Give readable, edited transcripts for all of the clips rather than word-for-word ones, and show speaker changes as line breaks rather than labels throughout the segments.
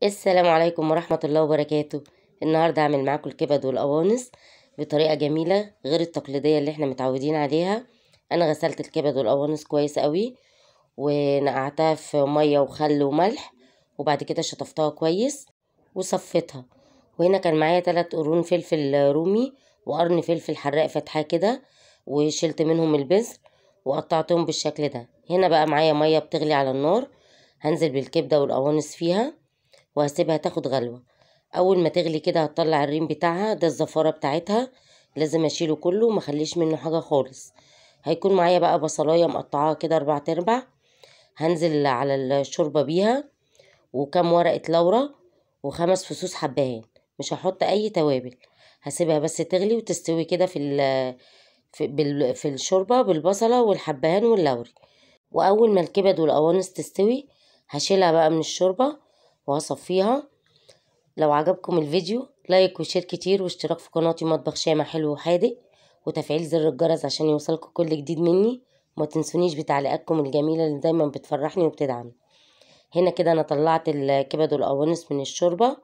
السلام عليكم ورحمة الله وبركاته. النهاردة هعمل معاكم الكبد والقوانص بطريقة جميلة غير التقليدية اللي احنا متعودين عليها. انا غسلت الكبد والقوانص كويس قوي ونقعتها في مية وخل وملح، وبعد كده شطفتها كويس وصفيتها. وهنا كان معايا 3 قرون فلفل رومي وقرن فلفل حراق فتحاه كده، وشلت منهم البذر وقطعتهم بالشكل ده. هنا بقى معايا مية بتغلي على النار، هنزل بالكبدة والقوانص فيها وهسيبها تاخد غلوة. اول ما تغلي كده هتطلع الريم بتاعها، ده الزفارة بتاعتها، لازم اشيله كله ومخليش منه حاجة خالص. هيكون معايا بقى بصلاية مقطعاها كده 4/4، هنزل على الشوربة بيها، وكم ورقة لورا، و5 فصوص حبهان. مش هحط اي توابل، هسيبها بس تغلي وتستوي كده في الشوربة بالبصلة والحبهان واللوري. واول ما الكبد والقوانص تستوي هشيلها بقى من الشوربة وهصفيها. لو عجبكم الفيديو لايك وشير كتير واشتراك في قناتي مطبخ شامة حلو وحادق، وتفعيل زر الجرس عشان يوصلكم كل جديد مني. وما تنسونيش بتعليقاتكم الجميلة اللي دايما بتفرحني وبتدعمني. هنا كده انا طلعت الكبد والقوانص من الشوربة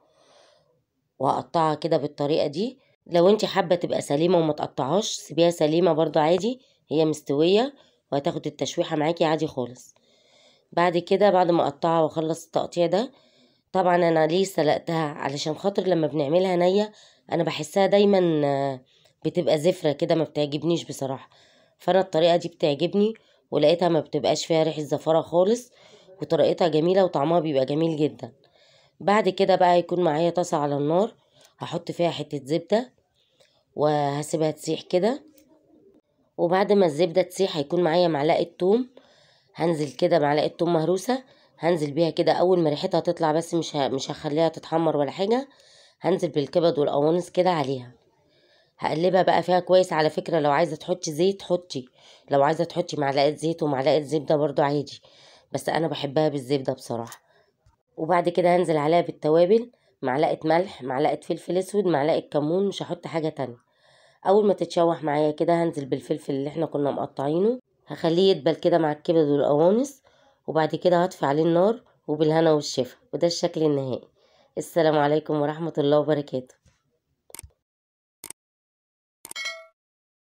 وهقطعها كده بالطريقة دي. لو انت حابة تبقى سليمة وما تقطعهاش سيبيها سليمة برضو عادي، هي مستوية وهتاخد التشويحة معاكي عادي خالص. بعد كده بعد ما اقطعها واخلص التقطيع ده، طبعا انا ليه سلقتها علشان خاطر لما بنعملها نية انا بحسها دايما بتبقى زفرة كده، ما بتعجبنيش بصراحة. فانا الطريقة دي بتعجبني ولقيتها ما بتبقاش فيها ريحة زفارة خالص، وطريقتها جميلة وطعمها بيبقى جميل جدا. بعد كده بقى هيكون معايا طاسة على النار، هحط فيها حتة زبدة وهسيبها تسيح كده. وبعد ما الزبدة تسيح هيكون معايا معلقة توم، هنزل كده معلقة توم مهروسة، هنزل بيها كده اول ما ريحتها تطلع، بس مش هخليها تتحمر ولا حاجة. هنزل بالكبد والقوانص كده عليها، هقلبها بقى فيها كويس. على فكرة لو عايزة تحطي زيت حطي، لو عايزة تحطي معلقة زيت ومعلقة زبدة برضو عادي، بس انا بحبها بالزبدة بصراحة. وبعد كده هنزل عليها بالتوابل، معلقة ملح، معلقة فلفل اسود، معلقة كمون، مش هحط حاجة تانية. اول ما تتشوح معايا كده هنزل بالفلفل اللي احنا كنا مقطعينه، هخليه يدبل كده مع الكبد والقوانص، وبعد كده هطفي عليه النار وبالهنا والشفا. وده الشكل النهائي. السلام عليكم ورحمة الله وبركاته.